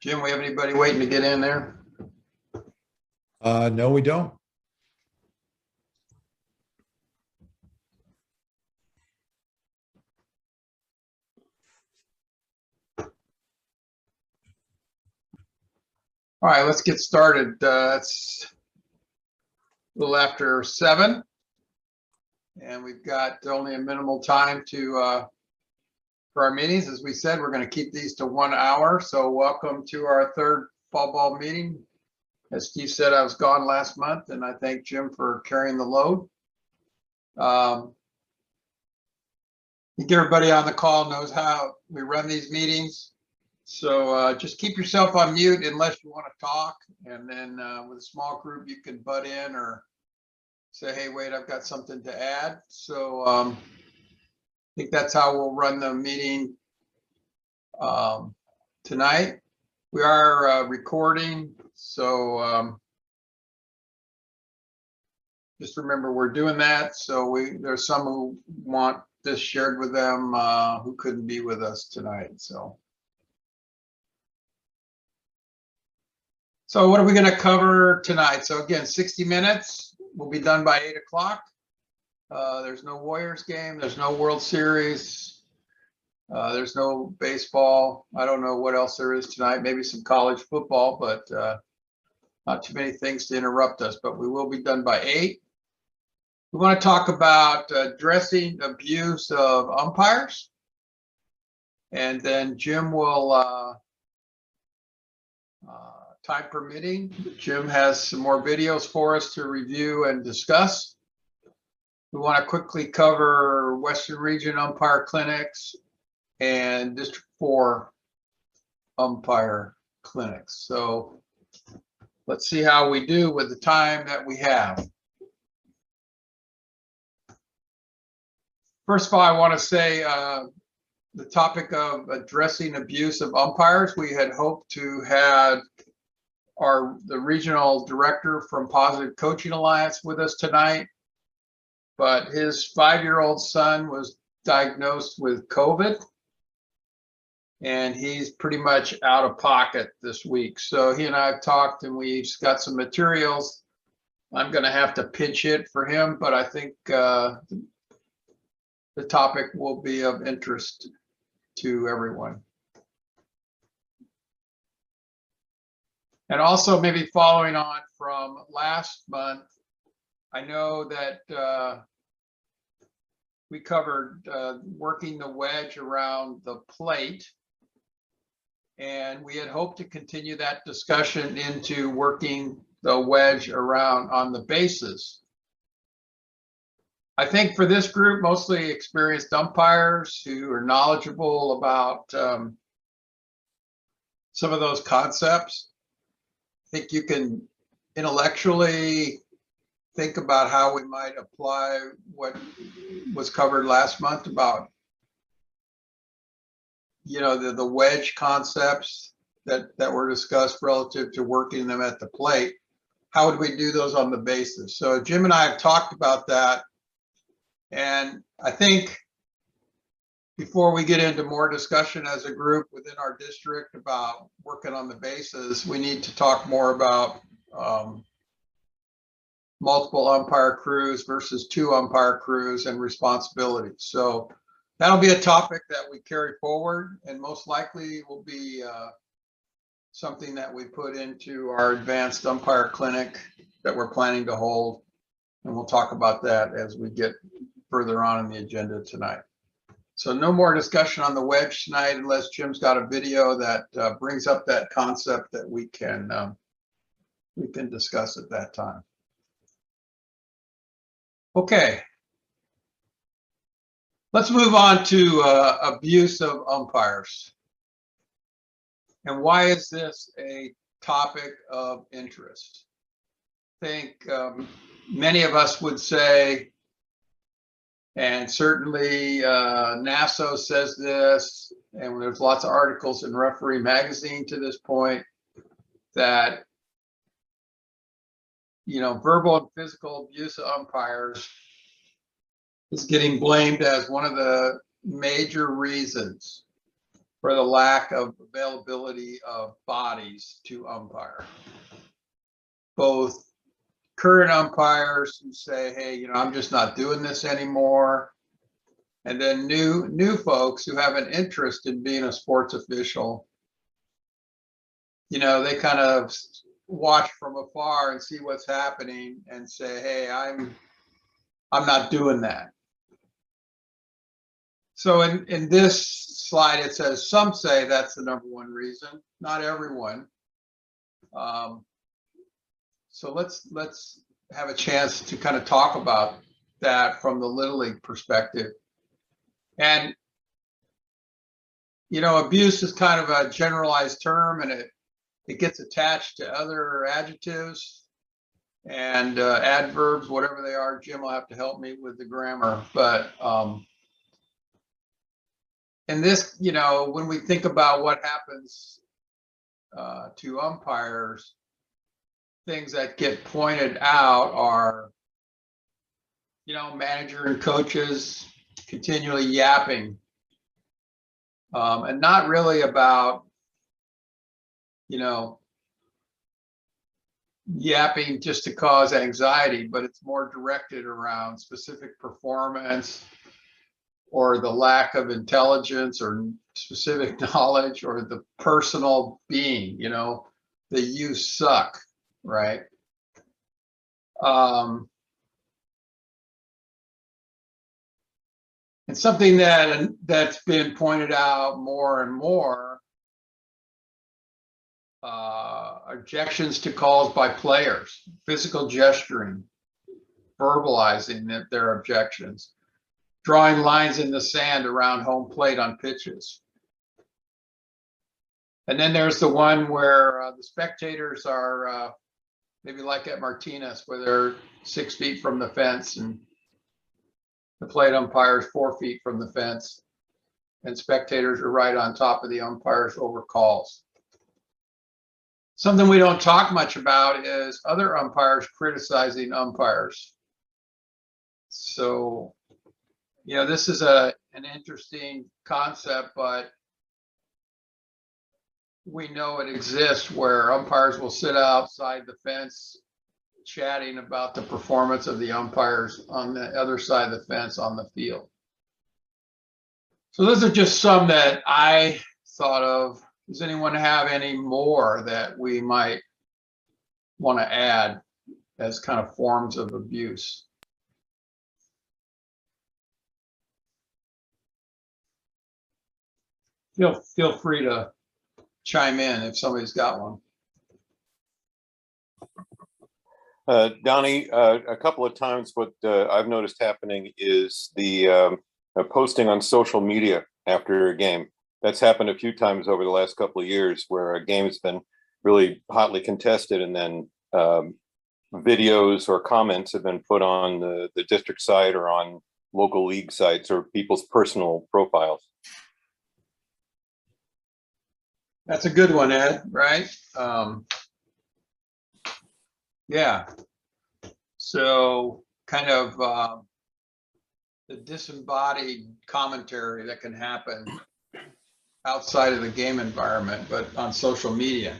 Jim, we have anybody waiting to get in there? No, we don't. All right, let's get started. It's a little after 7, and we've got only a minimal time for our meetings. As we said, we're going to keep these to 1 hour. So welcome to our third fall ball meeting. As Steve said, I was gone last month, and I thank Jim for carrying the load. I think everybody on the call knows how we run these meetings. So just keep yourself on mute unless you want to talk. And then with a small group, you can butt in or say, hey, wait, I've got something to add. So I think that's how we'll run the meeting tonight. We are recording. So just remember we're doing that. So there's some who want this shared with them who couldn't be with us tonight. So what are we going to cover tonight? So again, 60 minutes. We'll be done by 8 o'clock. There's no Warriors game. There's no World Series. There's no baseball. I don't know what else there is tonight. Maybe some college football, but not too many things to interrupt us. But we will be done by 8. We want to talk about addressing abuse of umpires. And then Jim will, time permitting, Jim has some more videos for us to review and discuss. We want to quickly cover Western Region umpire clinics and District 4 umpire clinics. So let's see how we do with the time that we have. First of all, I want to say the topic of addressing abuse of umpires, we had hoped to have the regional director from Positive Coaching Alliance with us tonight, but his 5-year-old son was diagnosed with COVID, and he's pretty much out of pocket this week. So he and I have talked, and we've got some materials. I'm going to have to pinch hit for him, but I think the topic will be of interest to everyone. And also maybe following on from last month, I know that we covered working the wedge around the plate, and we had hoped to continue that discussion into working the wedge around on the bases. I think for this group, mostly experienced umpires who are knowledgeable about some of those concepts, I think you can intellectually think about how we might apply what was covered last month about, you know, the wedge concepts that were discussed relative to working them at the plate. How would we do those on the bases? So Jim and I have talked about that. And I think before we get into more discussion as a group within our district about working on the bases, we need to talk more about multiple umpire crews versus 2 umpire crews and responsibilities. So that'll be a topic that we carry forward, and most likely will be something that we put into our advanced umpire clinic that we're planning to hold. And we'll talk about that as we get further on in the agenda tonight. So no more discussion on the wedge tonight unless Jim's got a video that brings up that concept that we can discuss at that time. Okay. Let's move on to abuse of umpires. And why is this a topic of interest? I think many of us would say, and certainly NASO says this, and there's lots of articles in Referee Magazine to this point, that, you know, verbal and physical abuse of umpires is getting blamed as one of the major reasons for the lack of availability of bodies to umpire. Both current umpires who say, hey, you know, I'm just not doing this anymore. And then new folks who have an interest in being a sports official. You know, they kind of watch from afar and see what's happening and say, hey, I'm not doing that. So in this slide, it says some say that's the number one reason, not everyone. So let's have a chance to kind of talk about that from the Little League perspective. And, you know, abuse is kind of a generalized term, and it gets attached to other adjectives and adverbs, whatever they are. Jim will have to help me with the grammar. But in this, you know, when we think about what happens to umpires, things that get pointed out are, you know, manager and coaches continually yapping, and not really about, you know, yapping just to cause anxiety, but it's more directed around specific performance or the lack of intelligence or specific knowledge or the personal being, you know, the you suck, right? And something that's been pointed out more and more, objections to calls by players, physical gesturing, verbalizing their objections, drawing lines in the sand around home plate on pitches. And then there's the one where the spectators are maybe like at Martinez, where they're 6 feet from the fence and the plate umpire is 4 feet from the fence, and spectators are right on top of the umpires over calls. Something we don't talk much about is other umpires criticizing umpires. So, you know, this is an interesting concept, but we know it exists where umpires will sit outside the fence chatting about the performance of the umpires on the other side of the fence on the field. So those are just some that I thought of. Does anyone have any more that we might want to add as kind of forms of abuse? Feel free to chime in if somebody's got one. Donnie, a couple of times what I've noticed happening is the posting on social media after a game. That's happened a few times over the last couple of years where a game has been really hotly contested, and then videos or comments have been put on the district site or on local league sites or people's personal profiles. That's a good one, Ed, right? Yeah. So kind of the disembodied commentary that can happen outside of the game environment, but on social media.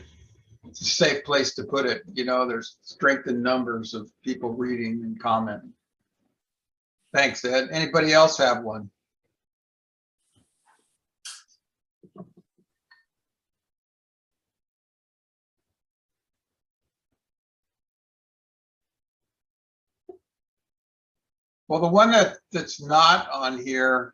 It's a safe place to put it. You know, there's strength in numbers of people reading and commenting. Thanks, Ed. Anybody else have one? Well, the one that's not on here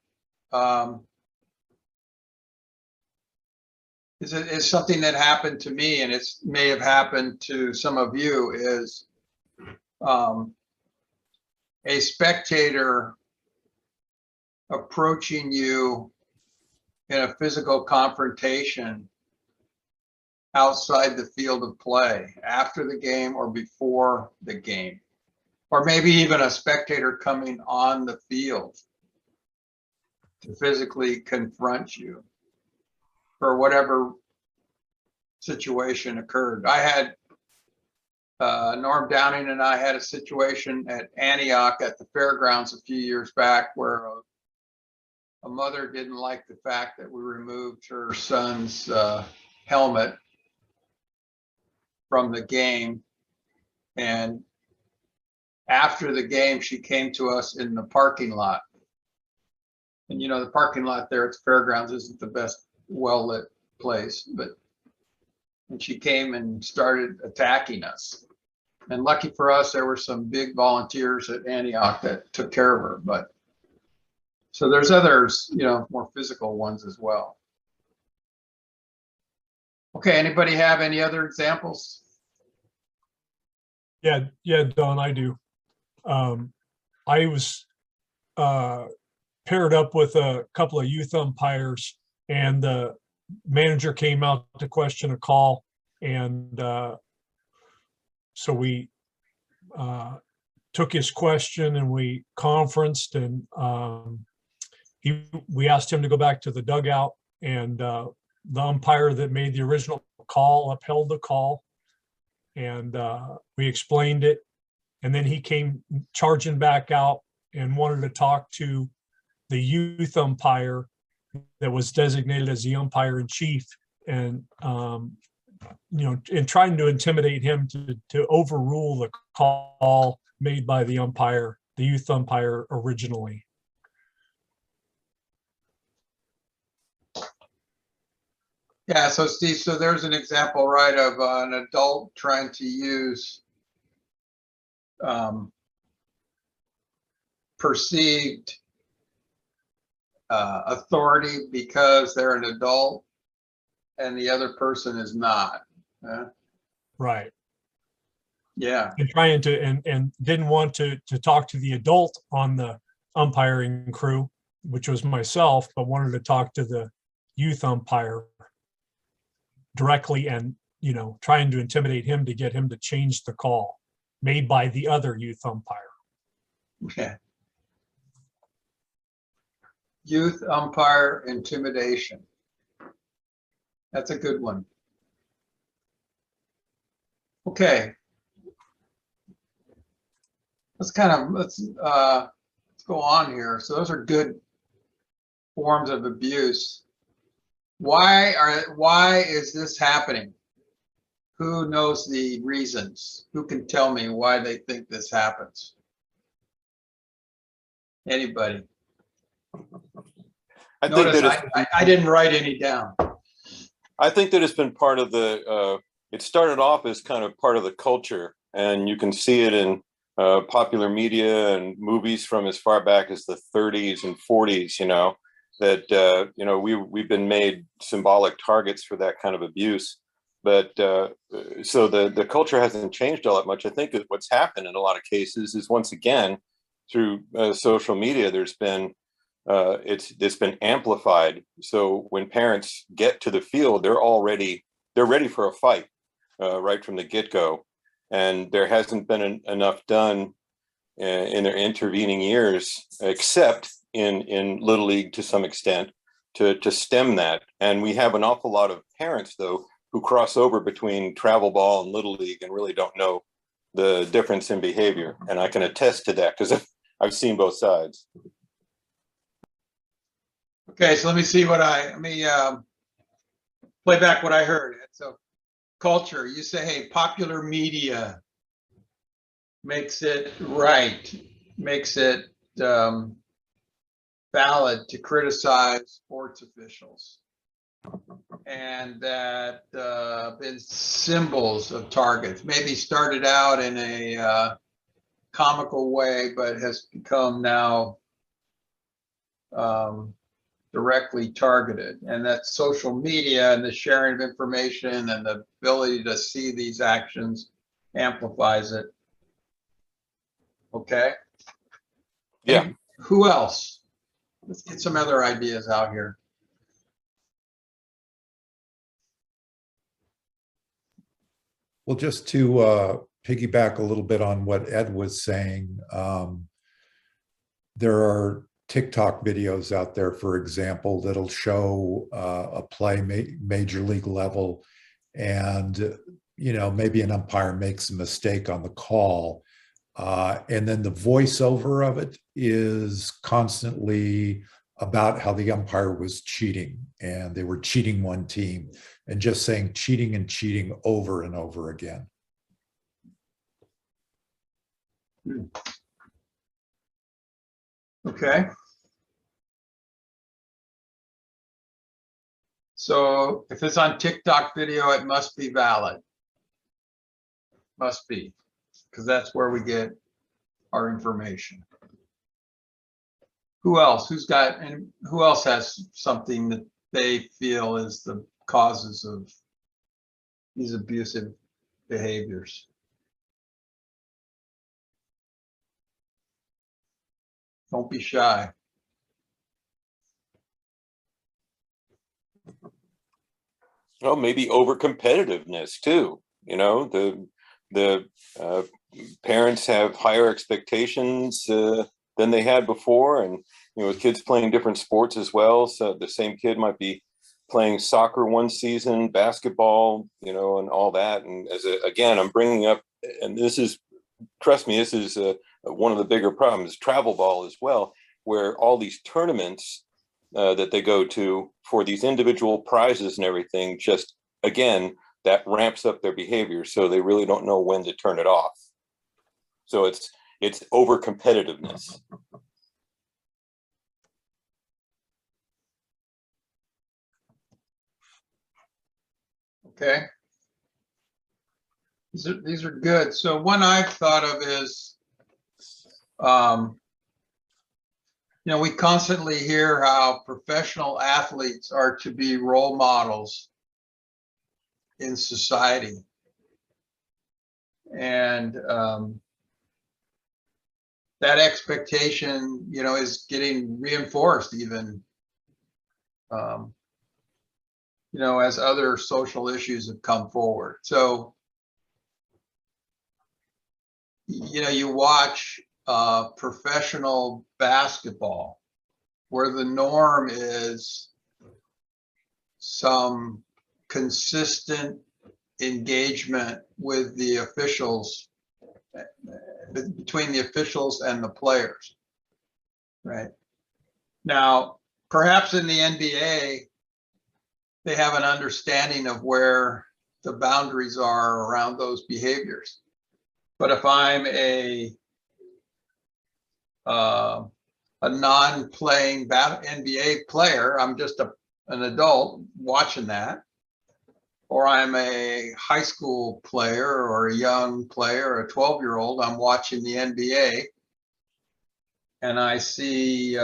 is something that happened to me, and it may have happened to some of you, is a spectator approaching you in a physical confrontation outside the field of play, after the game or before the game, or maybe even a spectator coming on the field to physically confront you for whatever situation occurred. I had Norm Downing and I had a situation at Antioch at the fairgrounds a few years back where a mother didn't like the fact that we removed her son's helmet from the game. And after the game, she came to us in the parking lot. And you know, the parking lot there at the fairgrounds isn't the best well-lit place, and she came and started attacking us. And lucky for us, there were some big volunteers at Antioch that took care of her. But so there's others, you know, more physical ones as well. Okay, anybody have any other examples? Yeah, Don, I do. I was paired up with a couple of youth umpires, and the manager came out to question a call, and so we took his question and we conferenced, and we asked him to go back to the dugout, and the umpire that made the original call upheld the call, and we explained it, and then he came charging back out and wanted to talk to the youth umpire that was designated as the umpire in chief, and you know, in trying to intimidate him to overrule the call made by the umpire, the youth umpire originally. Yeah, so Steve, so there's an example, right, of an adult trying to use perceived authority because they're an adult and the other person is not. Right. Yeah. And trying to, and didn't want to talk to the adult on the umpiring crew, which was myself, but wanted to talk to the youth umpire directly, and, you know, trying to intimidate him to get him to change the call made by the other youth umpire. Yeah. Youth umpire intimidation. That's a good one. Okay. Let's go on here. So those are good forms of abuse. Why is this happening? Who knows the reasons? Who can tell me why they think this happens? Anybody? Notice I didn't write any down. I think that it's been part of the, it started off as kind of part of the culture, and you can see it in popular media and movies from as far back as the 30s and 40s, you know, that, you know, we've been made symbolic targets for that kind of abuse. But so the culture hasn't changed all that much. I think that what's happened in a lot of cases is, once again, through social media, there's been, it's been amplified. So when parents get to the field, they're ready for a fight right from the get-go. And there hasn't been enough done in their intervening years, except in Little League to some extent, to stem that. And we have an awful lot of parents, though, who cross over between travel ball and Little League and really don't know the difference in behavior. And I can attest to that because I've seen both sides. Okay, so let me see let me play back what I heard. So culture, you say, hey, popular media makes it right, makes it valid to criticize sports officials, and that been symbols of targets, maybe started out in a comical way, but has become now directly targeted, and that social media and the sharing of information and the ability to see these actions amplifies it. Okay. Yeah. And who else? Let's get some other ideas out here. Well, just to piggyback a little bit on what Ed was saying, there are TikTok videos out there, for example, that'll show a play major league level, and you know, maybe an umpire makes a mistake on the call, and then the voiceover of it is constantly about how the umpire was cheating and they were cheating one team and just saying cheating and cheating over and over again. Okay. So if it's on TikTok video, it must be valid. Must be, because that's where we get our information. Who else? And who else has something that they feel is the causes of these abusive behaviors? Don't be shy. Well, maybe over competitiveness too. You know, the parents have higher expectations than they had before, and you know, with kids playing different sports as well. So the same kid might be playing soccer one season, basketball, you know, and all that. And again, I'm bringing up, and this is, trust me, this is one of the bigger problems, travel ball as well, where all these tournaments that they go to for these individual prizes and everything, just again, that ramps up their behavior. So they really don't know when to turn it off. So it's over competitiveness. Okay. These are good. So one I've thought of is, you know, we constantly hear how professional athletes are to be role models in society. And that expectation, you know, is getting reinforced even, you know, as other social issues have come forward. So, you know, you watch professional basketball where the norm is some consistent engagement with the officials, between the officials and the players, right? Now, perhaps in the NBA, they have an understanding of where the boundaries are around those behaviors. But if I'm a non-playing NBA player, I'm just an adult watching that, or I'm a high school player or a young player, a 12-year-old, I'm watching the NBA, and I see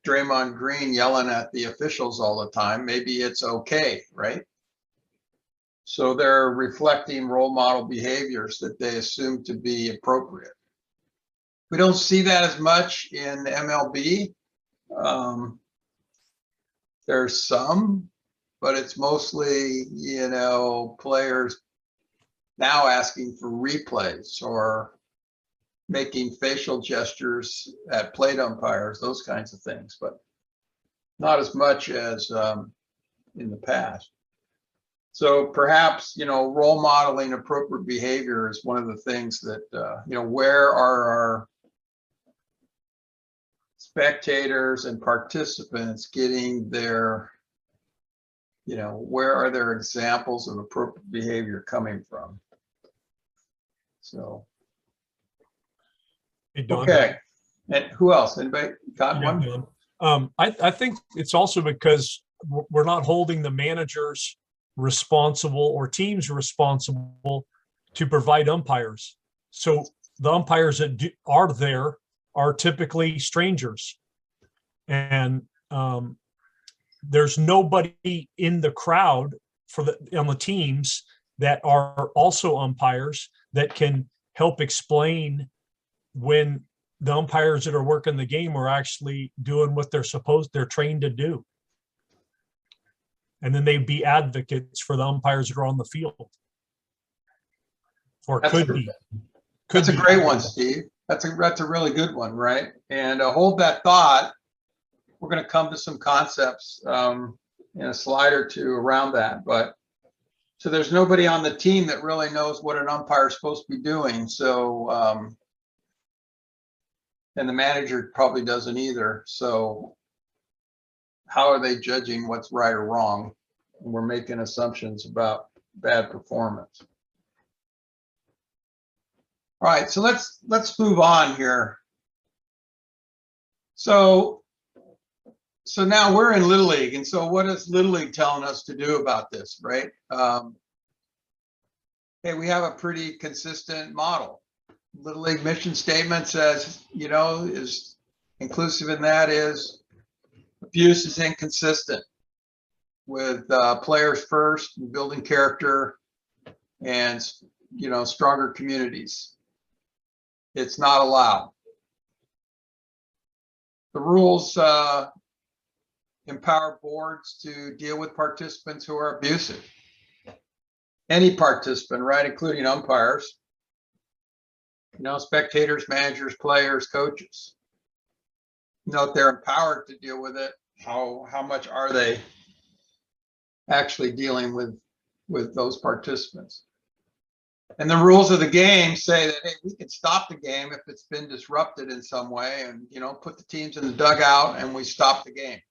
Draymond Green yelling at the officials all the time, maybe it's okay, right? So they're reflecting role model behaviors that they assume to be appropriate. We don't see that as much in MLB. There's some, but it's mostly, you know, players now asking for replays or making facial gestures at plate umpires, those kinds of things, but not as much as in the past. So perhaps, you know, role modeling appropriate behavior is one of the things that, you know, where are our spectators and participants getting their, you know, where are their examples of appropriate behavior coming from? So, Hey, Don. okay. And who else? Anybody got Yeah, one? Don. I think it's also because we're not holding the managers responsible or teams responsible to provide umpires. So the umpires that are there are typically strangers, and there's nobody in the crowd on the teams that are also umpires that can help explain when the umpires that are working the game are actually doing what they're trained to do. And then they'd be advocates for the umpires that are on the field. Or could be. That's a great one, Steve. That's a really good one, right? And hold that thought. We're going to come to some concepts in a slide or two around that. But so there's nobody on the team that really knows what an umpire is supposed to be doing. So, and the manager probably doesn't either. So how are they judging what's right or wrong? We're making assumptions about bad performance. All right, so let's move on here. So now we're in Little League, and so what is Little League telling us to do about this, right? Hey, we have a pretty consistent model. Little League mission statement says, is inclusive in that is abuse is inconsistent with players first, and building character, and stronger communities. It's not allowed. The rules empower boards to deal with participants who are abusive. Any participant, right, including umpires, spectators, managers, players, coaches. If they're empowered to deal with it, how much are they actually dealing with those participants? And the rules of the game say that, hey, we can stop the game if it's been disrupted in some way, and put the teams in the dugout and we stop the game.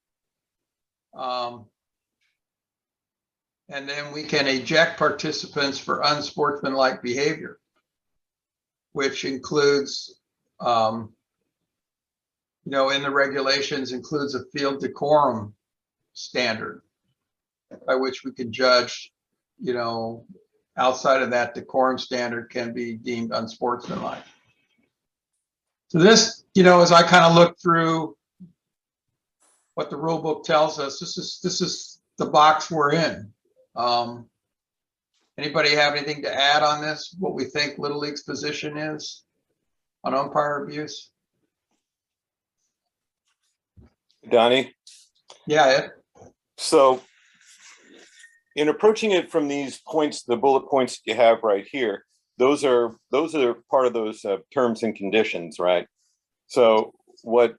And then we can eject participants for unsportsmanlike behavior, which includes, in the regulations, includes a field decorum standard by which we can judge, outside of that decorum standard can be deemed unsportsmanlike. So this, as I kind of look through what the rule book tells us, this is the box we're in. Anybody have anything to add on this? What we think Little League's position is on umpire abuse? Donnie? Yeah, Ed? So in approaching it from these points, the bullet points you have right here, those are part of those terms and conditions, right? So what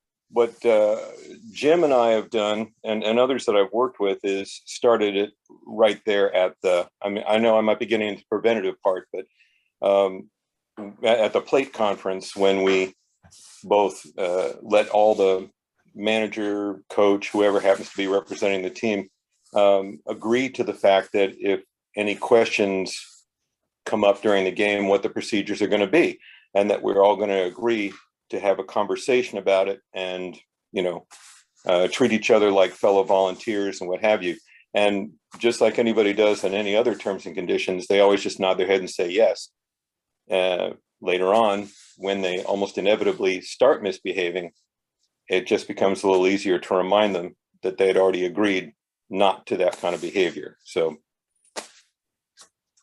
Jim and I have done, and others that I've worked with, is started it right there at the, I know I might be getting into the preventative part, but at the plate conference, when we both let all the manager, coach, whoever happens to be representing the team, agree to the fact that if any questions come up during the game, what the procedures are going to be, and that we're all going to agree to have a conversation about it, and treat each other like fellow volunteers and what have you. And just like anybody does on any other terms and conditions, they always just nod their head and say yes. Later on, when they almost inevitably start misbehaving, it just becomes a little easier to remind them that they had already agreed not to that kind of behavior. So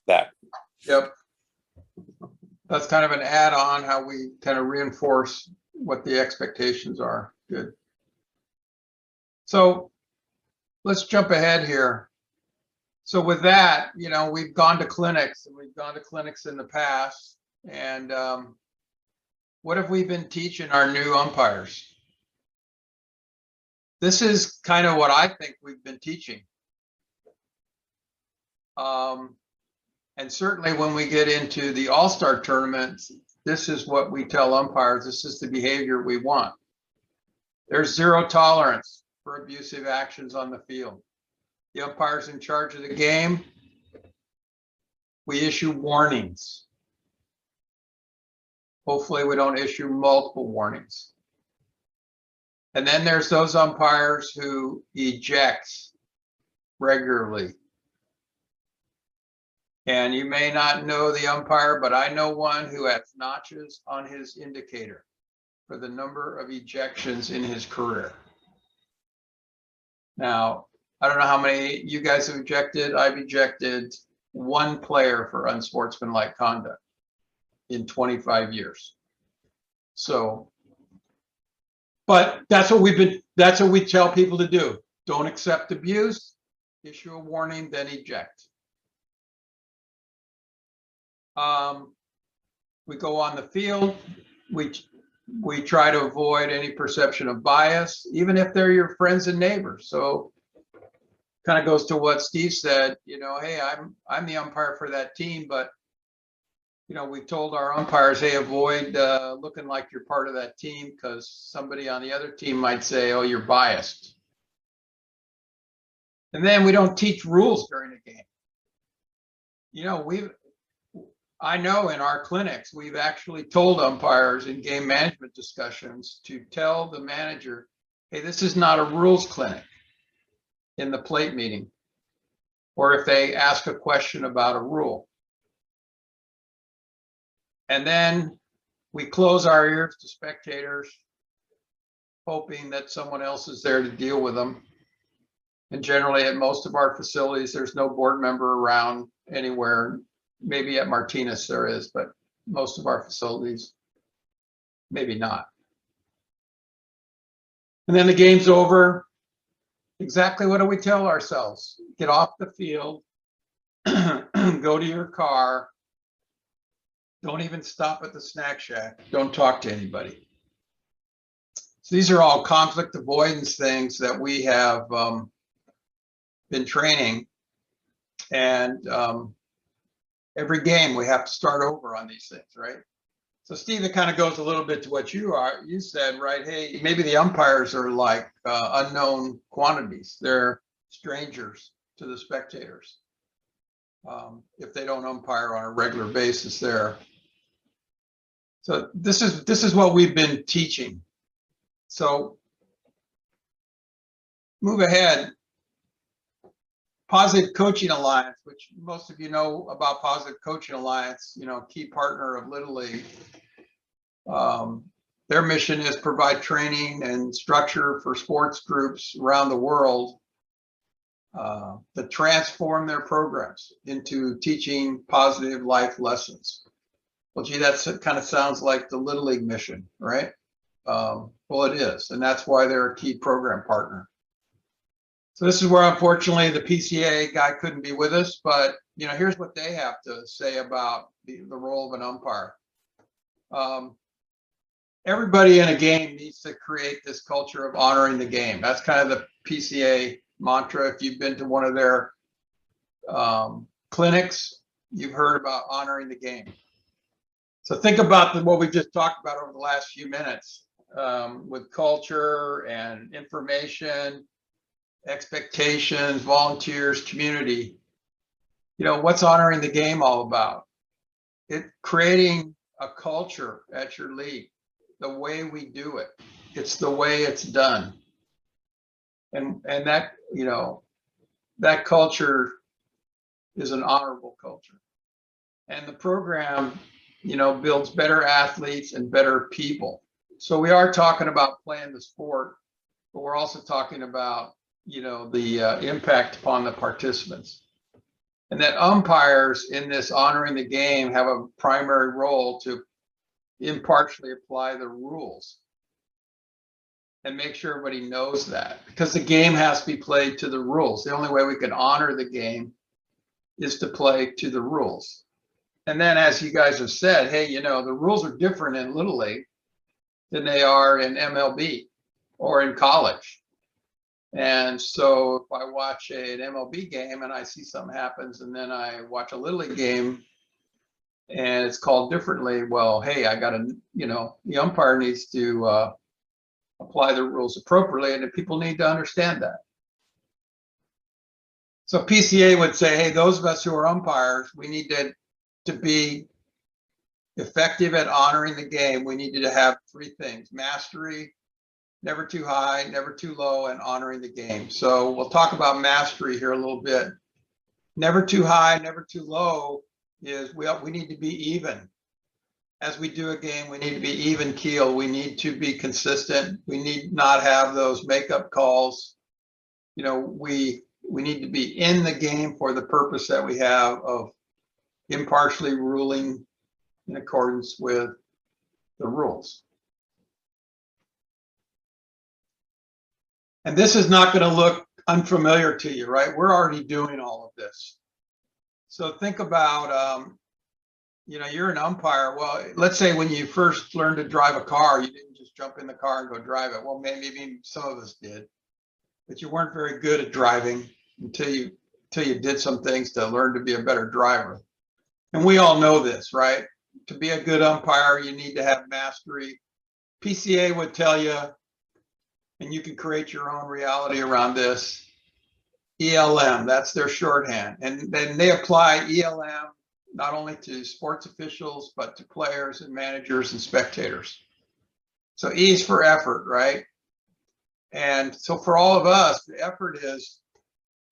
that. Yep. That's kind of an add-on, how we kind of reinforce what the expectations are. Good. So let's jump ahead here. So with that, we've gone to clinics, and we've gone to clinics in the past. And what have we been teaching our new umpires? This is kind of what I think we've been teaching. And certainly when we get into the all-star tournaments, this is what we tell umpires. This is the behavior we want. There's zero tolerance for abusive actions on the field. The umpire's in charge of the game. We issue warnings. Hopefully we don't issue multiple warnings. And then there's those umpires who eject regularly. And you may not know the umpire, but I know one who has notches on his indicator for the number of ejections in his career. Now, I don't know how many you guys have ejected. I've ejected one player for unsportsmanlike conduct in 25 years. So, but that's what we tell people to do. Don't accept abuse, issue a warning, then eject. We go on the field. We try to avoid any perception of bias, even if they're your friends and neighbors. So kind of goes to what Steve said, hey, I'm the umpire for that team, but we told our umpires, hey, avoid looking like you're part of that team, because somebody on the other team might say, oh, you're biased. And then we don't teach rules during the game. You know, I know in our clinics, we've actually told umpires in game management discussions to tell the manager, hey, this is not a rules clinic in the plate meeting, or if they ask a question about a rule. And then we close our ears to spectators, hoping that someone else is there to deal with them. And generally at most of our facilities, there's no board member around anywhere. Maybe at Martinez there is, but most of our facilities, maybe not. And then the game's over. Exactly what do we tell ourselves? Get off the field, go to your car. Don't even stop at the snack shack. Don't talk to anybody. So these are all conflict avoidance things that we have been training. And every game we have to start over on these things, right? So Steve, it kind of goes a little bit to what you said, right? Hey, maybe the umpires are like unknown quantities. They're strangers to the spectators if they don't umpire on a regular basis there. So this is what we've been teaching. So move ahead. Positive Coaching Alliance, which most of you know about Positive Coaching Alliance, you know, key partner of Little League. Their mission is provide training and structure for sports groups around the world to transform their programs into teaching positive life lessons. Well, gee, that kind of sounds like the Little League mission, right? Well, it is, and that's why they're a key program partner. So this is where, unfortunately, the PCA guy couldn't be with us, but you know, here's what they have to say about the role of an umpire. Everybody in a game needs to create this culture of honoring the game. That's kind of the PCA mantra. If you've been to one of their clinics, you've heard about honoring the game. So think about what we just talked about over the last few minutes with culture and information, expectations, volunteers, community. You know, what's honoring the game all about? Creating a culture at your league, the way we do it. It's the way it's done. And that, you know, that culture is an honorable culture. And the program, you know, builds better athletes and better people. So we are talking about playing the sport, but we're also talking about, you know, the impact upon the participants. And that umpires in this honoring the game have a primary role to impartially apply the rules and make sure everybody knows that, because the game has to be played to the rules. The only way we can honor the game is to play to the rules. And then, as you guys have said, hey, you know, the rules are different in Little League than they are in MLB or in college. And so if I watch an MLB game and I see something happens, and then I watch a Little League game and it's called differently, well, hey, I got to, you know, the umpire needs to apply the rules appropriately, and people need to understand that. So PCA would say, hey, those of us who are umpires, we need to be effective at honoring the game. We need to have three things: mastery, never too high, never too low, and honoring the game. So we'll talk about mastery here a little bit. Never too high, never too low is we need to be even. As we do a game, we need to be even keel. We need to be consistent. We need not have those makeup calls. You know, we need to be in the game for the purpose that we have of impartially ruling in accordance with the rules. And this is not going to look unfamiliar to you, right? We're already doing all of this. So think about, you know, you're an umpire. Well, let's say when you first learned to drive a car, you didn't just jump in the car and go drive it. Well, maybe some of us did, but you weren't very good at driving until you did some things to learn to be a better driver. And we all know this, right? To be a good umpire, you need to have mastery. PCA would tell you, and you can create your own reality around this, ELM, that's their shorthand. And then they apply ELM not only to sports officials, but to players and managers and spectators. So E is for effort, right? And so for all of us, the effort is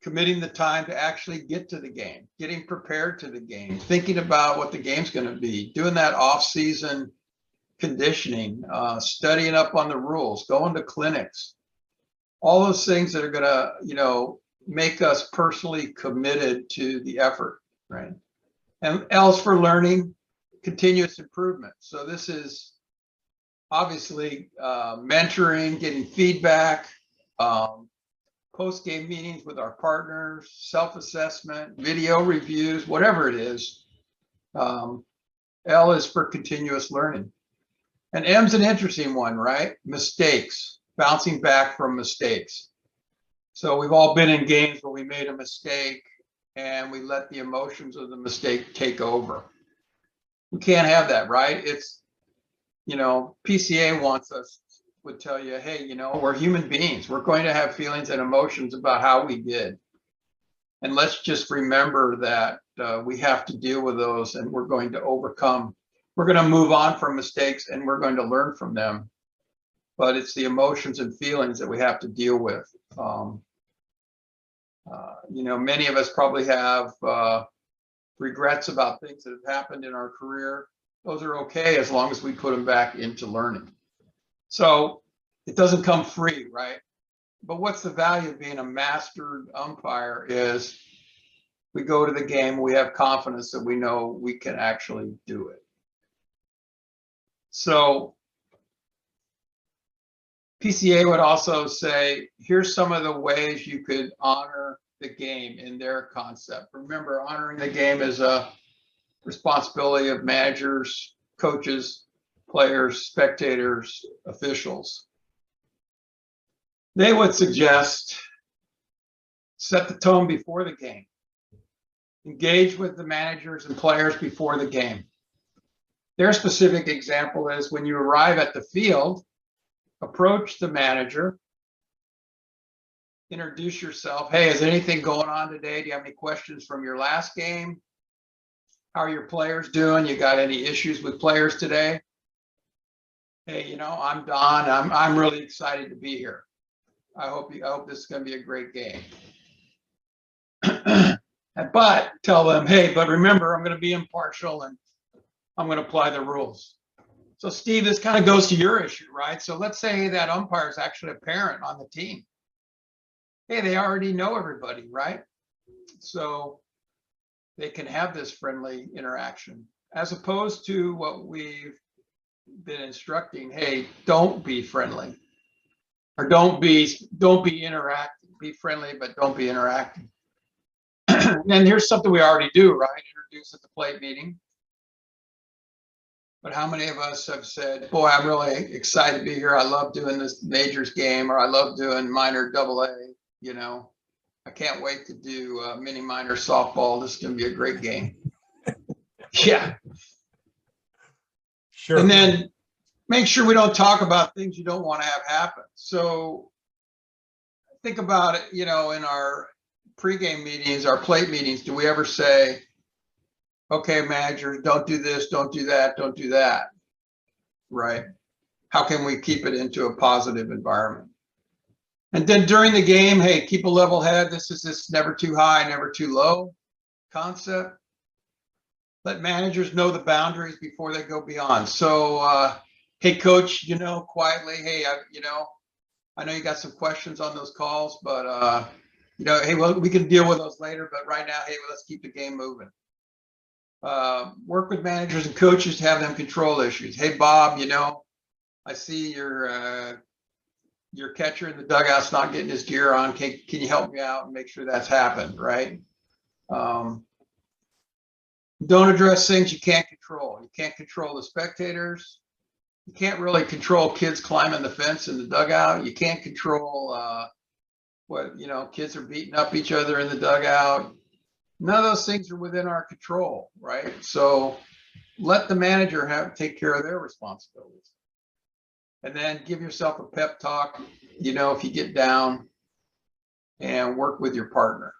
committing the time to actually get to the game, getting prepared to the game, thinking about what the game's going to be, doing that off-season conditioning, studying up on the rules, going to clinics, all those things that are going to, you know, make us personally committed to the effort, right? And L is for learning, continuous improvement. So this is obviously mentoring, getting feedback, post-game meetings with our partners, self-assessment, video reviews, whatever it is. L is for continuous learning. And M's an interesting one, right? Mistakes, bouncing back from mistakes. So we've all been in games where we made a mistake and we let the emotions of the mistake take over. We can't have that, right? It's, you know, PCA would tell you, hey, you know, we're human beings. We're going to have feelings and emotions about how we did. And let's just remember that we have to deal with those and we're going to overcome. We're going to move on from mistakes and we're going to learn from them. But it's the emotions and feelings that we have to deal with. You know, many of us probably have regrets about things that have happened in our career. Those are okay as long as we put them back into learning. So it doesn't come free, right? But what's the value of being a mastered umpire is we go to the game, we have confidence that we know we can actually do it. So PCA would also say, here's some of the ways you could honor the game in their concept. Remember, honoring the game is a responsibility of managers, coaches, players, spectators, officials. They would suggest set the tone before the game. Engage with the managers and players before the game. Their specific example is when you arrive at the field, approach the manager, introduce yourself. Hey, is anything going on today? Do you have any questions from your last game? How are your players doing? You got any issues with players today? Hey, you know, I'm Don. I'm really excited to be here. I hope this is going to be a great game. But tell them, hey, but remember, I'm going to be impartial and I'm going to apply the rules. So Steve, this kind of goes to your issue, right? So let's say that umpire is actually a parent on the team. Hey, they already know everybody, right? So they can have this friendly interaction as opposed to what we've been instructing. Hey, don't be friendly or don't be interacting. Be friendly, but don't be interacting. And here's something we already do, right? Introduce at the plate meeting. But how many of us have said, boy, I'm really excited to be here. I love doing this majors game, or I love doing minor AA, you know. I can't wait to do mini minor softball. This is going to be a great game. Yeah. Sure. And then make sure we don't talk about things you don't want to have happen. So think about it, you know, in our pregame meetings, our plate meetings, do we ever say, okay, manager, don't do this, don't do that, don't do that, right? How can we keep it into a positive environment? And then during the game, hey, keep a level head. This is this never too high, never too low concept. Let managers know the boundaries before they go beyond. So, hey, coach, you know, quietly, hey, I know you got some questions on those calls, but, you know, hey, well, we can deal with those later. But right now, hey, well, let's keep the game moving. Work with managers and coaches to have them control issues. Hey, Bob, you know, I see your catcher in the dugout's not getting his gear on. Can you help me out and make sure that's happened, right? Don't address things you can't control. You can't control the spectators. You can't really control kids climbing the fence in the dugout. You can't control what, you know, kids are beating up each other in the dugout. None of those things are within our control, right? So let the manager take care of their responsibilities. And then give yourself a pep talk, you know, if you get down. and work with your partner.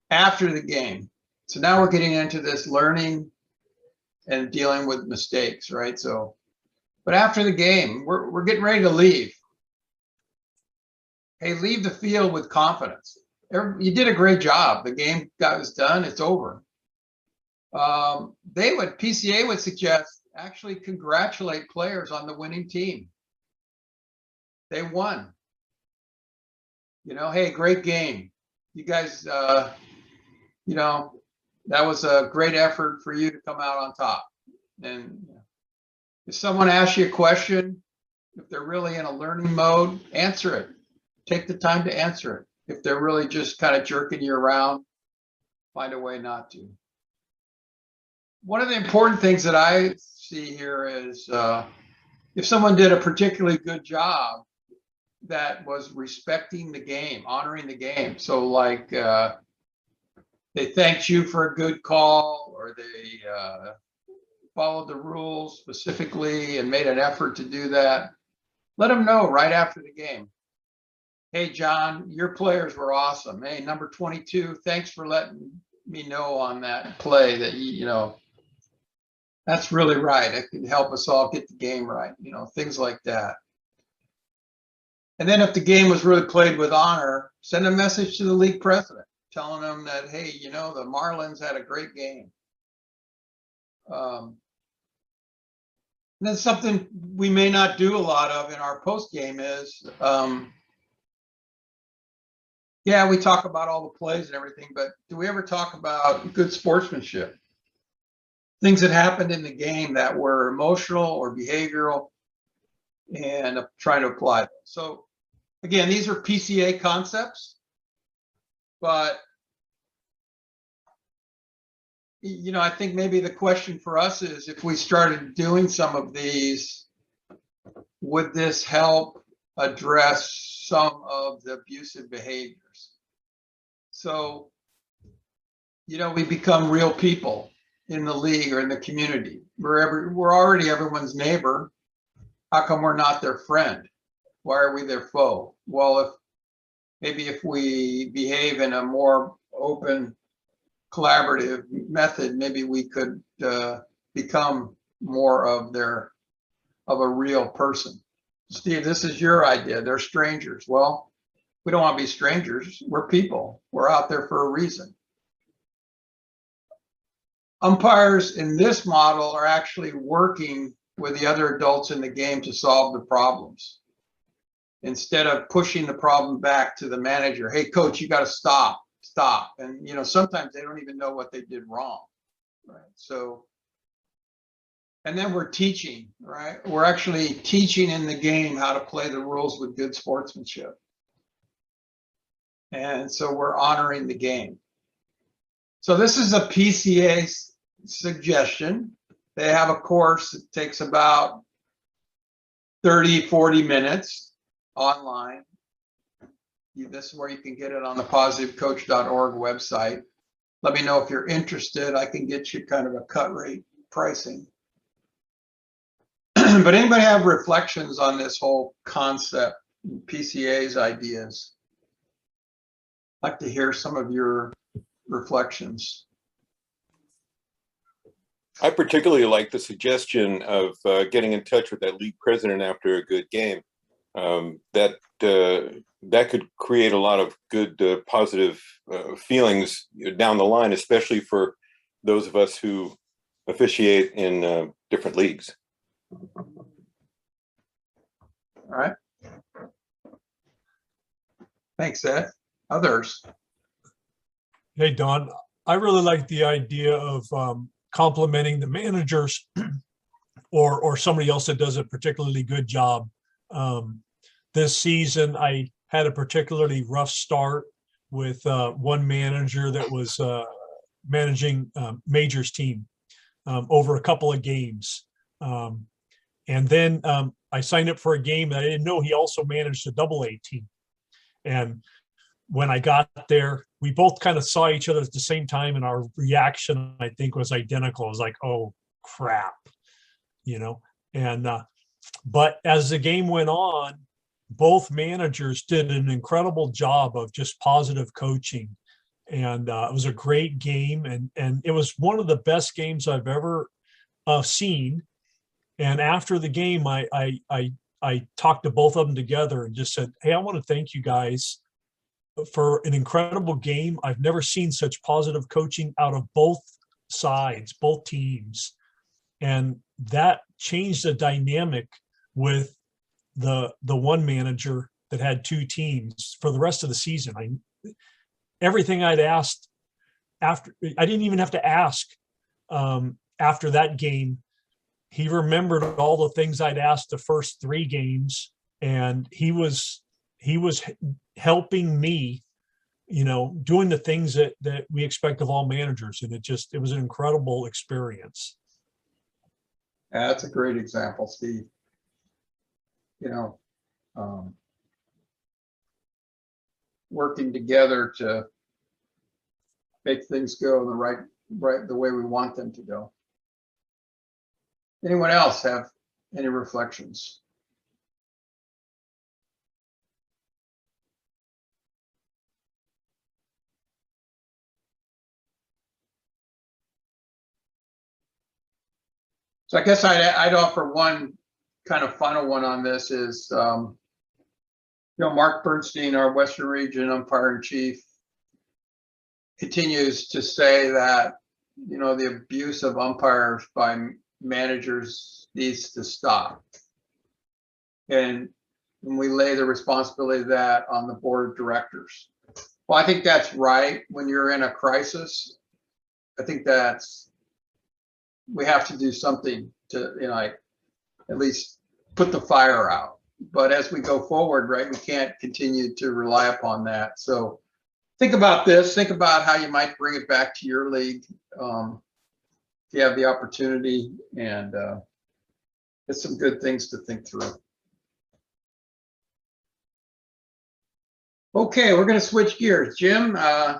After the game. So now we're getting into this learning and dealing with mistakes, right? So, but after the game, we're getting ready to leave. Hey, leave the field with confidence. You did a great job. The game was done. It's over. PCA would suggest actually congratulate players on the winning team. They won. You know, hey, great game. You guys, you know, that was a great effort for you to come out on top. And if someone asks you a question, if they're really in a learning mode, answer it. Take the time to answer it. If they're really just kind of jerking you around, find a way not to. One of the important things that I see here is if someone did a particularly good job that was respecting the game, honoring the game. So like they thanked you for a good call, or they followed the rules specifically and made an effort to do that. Let them know right after the game. Hey, John, your players were awesome. Hey, number 22, thanks for letting me know on that play that you know, that's really right. It can help us all get the game right, you know, things like that. And then if the game was really played with honor, send a message to the league president telling them that, hey, you know, the Marlins had a great game. And then something we may not do a lot of in our post game is, yeah, we talk about all the plays and everything, but do we ever talk about good sportsmanship? Things that happened in the game that were emotional or behavioral, and trying to apply them. So again, these are PCA concepts, but you know, I think maybe the question for us is, if we started doing some of these, would this help address some of the abusive behaviors? So, you know, we become real people in the league or in the community. We're already everyone's neighbor. How come we're not their friend? Why are we their foe? Well, if we behave in a more open, collaborative method, maybe we could become more of a real person. Steve, this is your idea. They're strangers. Well, we don't want to be strangers. We're people. We're out there for a reason. Umpires in this model are actually working with the other adults in the game to solve the problems, instead of pushing the problem back to the manager. Hey, coach, you got to stop. And, you know, sometimes they don't even know what they did wrong. Right. So, and then we're teaching, right? We're actually teaching in the game how to play the rules with good sportsmanship. And so we're honoring the game. So this is a PCA suggestion. They have a course that takes about 30, 40 minutes online. This is where you can get it on the positivecoach.org website. Let me know if you're interested. I can get you kind of a cut rate pricing. But anybody have reflections on this whole concept, PCA's ideas? I'd like to hear some of your reflections. I particularly like the suggestion of getting in touch with that league president after a good game. That could create a lot of good positive feelings down the line, especially for those of us who officiate in different leagues. All right. Thanks, Ed. Others? Hey, Don, I really like the idea of complimenting the managers or somebody else that does a particularly good job. This season, I had a particularly rough start with one manager that was managing Major's team over a couple of games. And then I signed up for a game that I didn't know he also managed a AA team. And when I got there, we both kind of saw each other at the same time, and our reaction, I think, was identical. It was like, oh, crap, you know? And, but as the game went on, both managers did an incredible job of just positive coaching. And it was a great game. And it was one of the best games I've ever seen. And after the game, I talked to both of them together and just said, hey, I want to thank you guys for an incredible game. I've never seen such positive coaching out of both sides, both teams. And that changed the dynamic with the one manager that had two teams for the rest of the season. Everything I'd asked after, I didn't even have to ask after that game. He remembered all the things I'd asked the first three games, and he was helping me, doing the things that we expect of all managers. And it was an incredible experience. Yeah, that's a great example, Steve. Working together to make things go the way we want them to go. Anyone else have any reflections? So I guess I'd offer one kind of final one on this is, Mark Bernstein, our Western Region umpire in chief, continues to say that, the abuse of umpires by managers needs to stop. And we lay the responsibility of that on the board of directors. Well, I think that's right. When you're in a crisis, I think we have to do something to, at least put the fire out. But as we go forward, right, we can't continue to rely upon that. So think about this. Think about how you might bring it back to your league if you have the opportunity, and it's some good things to think through. Okay, we're going to switch gears. Jim, I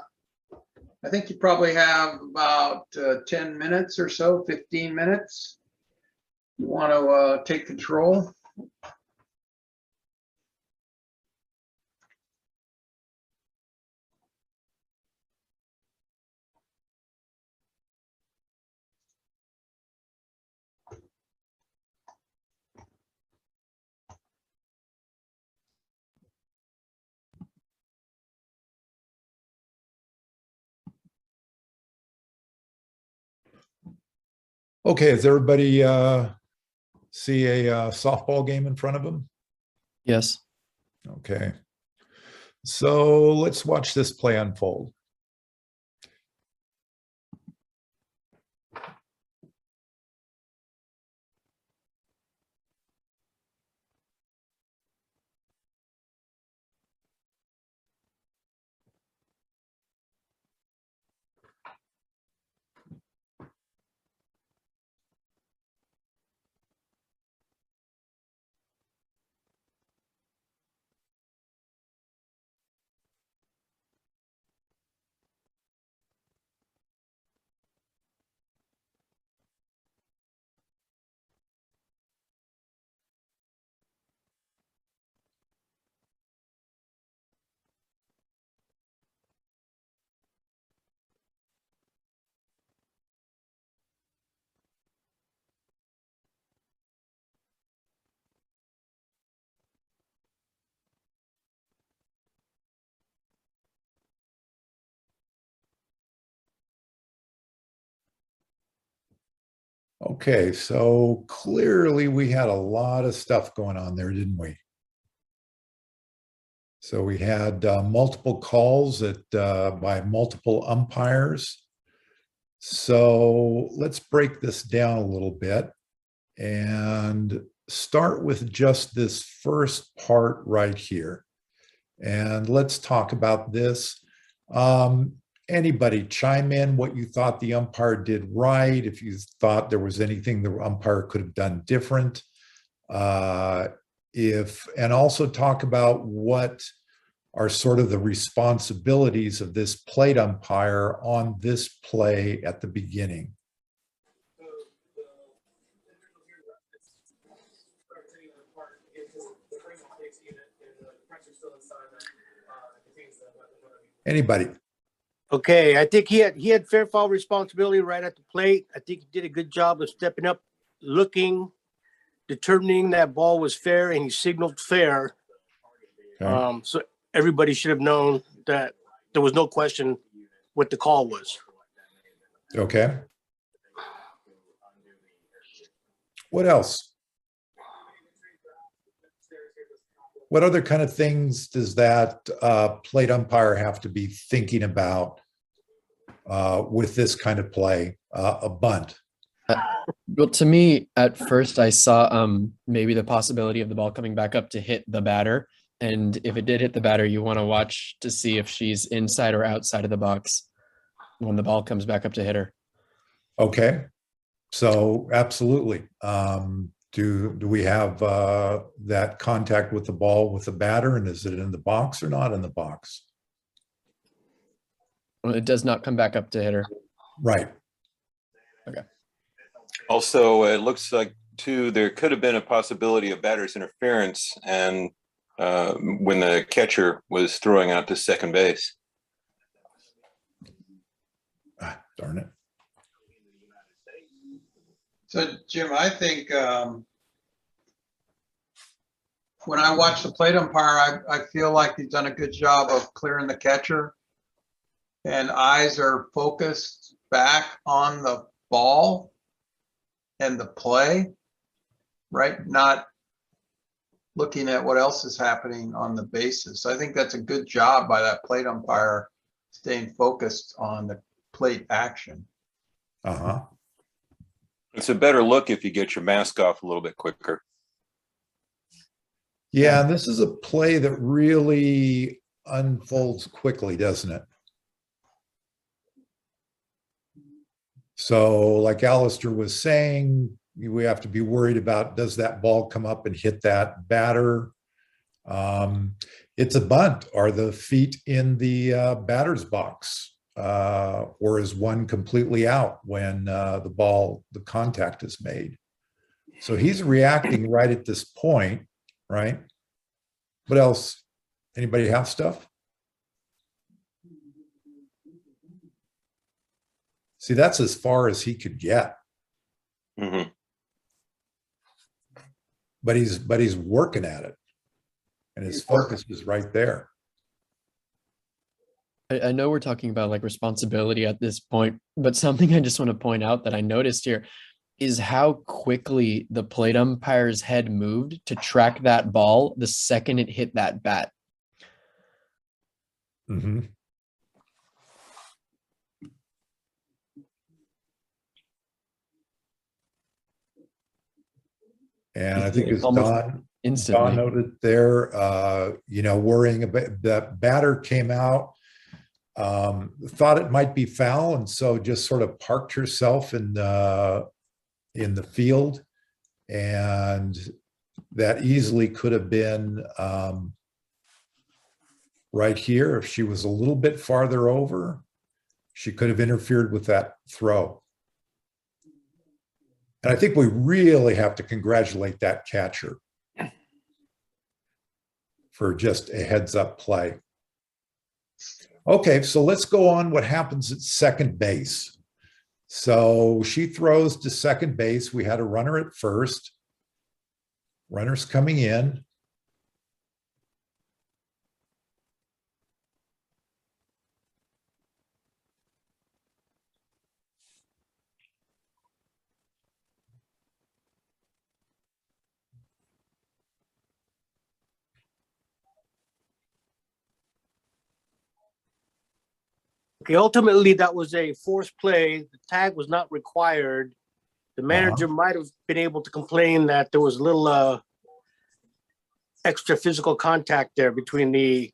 think you probably have about 10 minutes or so, 15 minutes. You want to take control? Okay, does everybody see a softball game in front of them? Yes. Okay. So let's watch this play unfold. Okay, so clearly we had a lot of stuff going on there, didn't we? So we had multiple calls by multiple umpires. So let's break this down a little bit and start with just this first part right here. And let's talk about this. Anybody chime in what you thought the umpire did right, if you thought there was anything the umpire could have done different, and also talk about what are sort of the responsibilities of this plate umpire on this play at the beginning. Anybody? Okay, I think he had fair foul responsibility right at the plate. I think he did a good job of stepping up, looking, determining that ball was fair, and he signaled fair. Okay. So everybody should have known that there was no question what the call was. Okay. What else? What other kind of things does that plate umpire have to be thinking about with this kind of play? A bunt. Well, to me, at first, I saw maybe the possibility of the ball coming back up to hit the batter. And if it did hit the batter, you want to watch to see if she's inside or outside of the box when the ball comes back up to hit her. Okay. So absolutely. Do we have that contact with the ball with the batter, and is it in the box or not in the box? Well, it does not come back up to hit her. Right. Also, it looks like too, there could have been a possibility of batter's interference and when the catcher was throwing out to second base. Ah, darn it. So Jim, I think when I watch the plate umpire, I feel like he's done a good job of clearing the catcher, and eyes are focused back on the ball and the play, right? Not looking at what else is happening on the bases. So I think that's a good job by that plate umpire, staying focused on the plate action. Uh-huh. It's a better look if you get your mask off a little bit quicker. Yeah, and this is a play that really unfolds quickly, doesn't it? So like Alistair was saying, we have to be worried about, does that ball come up and hit that batter? It's a bunt. Are the feet in the batter's box? Or is one completely out when the contact is made? So he's reacting right at this point, right? What else? Anybody have stuff? See, that's as far as he could get. Mm-hmm. But he's working at it, and his focus is right there. I know we're talking about like responsibility at this point, but something I just want to point out that I noticed here is how quickly the plate umpire's head moved to track that ball the second it hit that bat. Mm-hmm. And I think it's Almost Don instantly. noted there, worrying about that batter came out, thought it might be foul, and so just sort of parked herself in the field, and that easily could have been right here. If she was a little bit farther over, she could have interfered with that throw. And I think we really have to congratulate that catcher for just a heads up play. Okay, so let's go on what happens at second base. So she throws to second base. We had a runner at first. Runner's coming in. Okay, ultimately, that was a forced play. The tag was not required. The manager might have been able to complain that there was a little extra physical contact there between the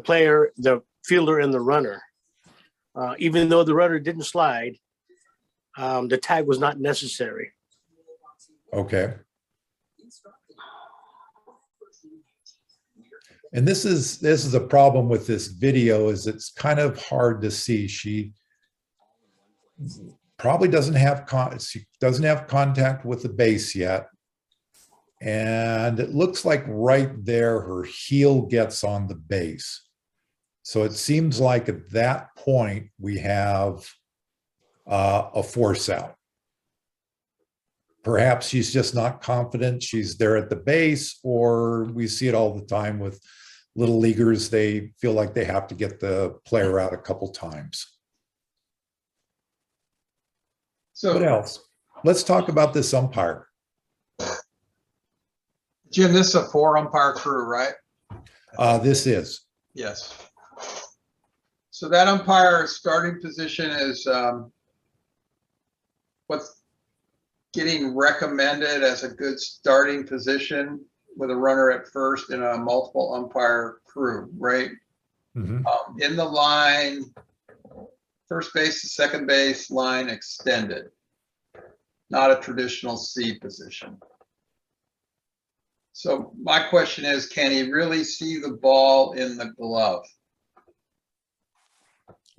player, the fielder, and the runner. Even though the runner didn't slide, the tag was not necessary. Okay. And this is a problem with this video, is it's kind of hard to see. She probably doesn't have contact with the base yet. And it looks like right there, her heel gets on the base. So it seems like at that point, we have a force out. Perhaps she's just not confident she's there at the base, or we see it all the time with little leaguers. They feel like they have to get the player out a couple times. So What else? Let's talk about this umpire. Jim, this is a 4-umpire crew, right? This is. Yes. So that umpire starting position is what's getting recommended as a good starting position with a runner at first in a multiple umpire crew, right? Mhm. In the line, first base to second base line extended, not a traditional C position. So my question is, can he really see the ball in the glove?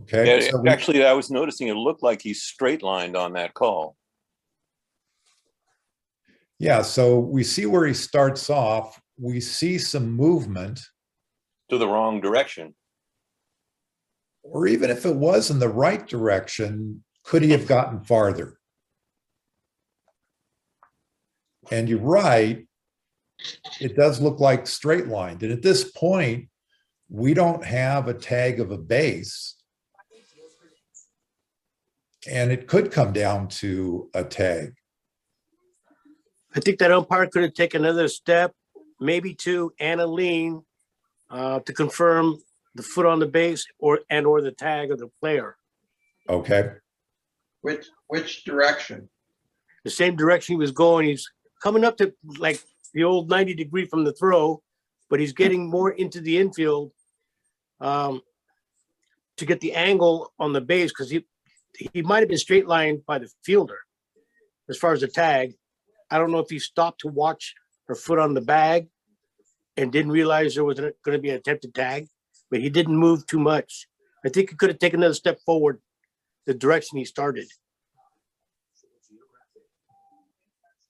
Okay. Yeah, So we- actually, I was noticing it looked like he straight lined on that call. yeah, so we see where he starts off. We see some movement, To the wrong direction. or even if it was in the right direction, could he have gotten farther? And you're right, it does look like straight lined. And at this point, we don't have a tag of a base. And it could come down to a tag. I think that umpire could have taken another step, maybe two, and a lean to confirm the foot on the base or the tag of the player. Okay. Which direction? The same direction he was going. He's coming up to like the old 90-degree from the throw, but he's getting more into the infield to get the angle on the base, because he might have been straight lined by the fielder as far as the tag. I don't know if he stopped to watch her foot on the bag and didn't realize there was going to be an attempted tag, but he didn't move too much. I think he could have taken another step forward the direction he started.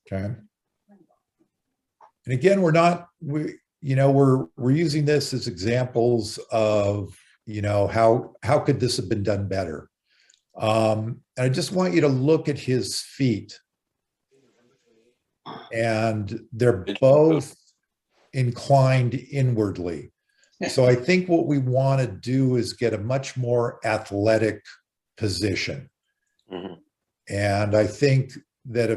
Okay. And again, we're using this as examples of, how could this have been done better? And I just want you to look at his feet. And they're both inclined inwardly. So I think what we want to do is get a much more athletic position. Mhm. And I think that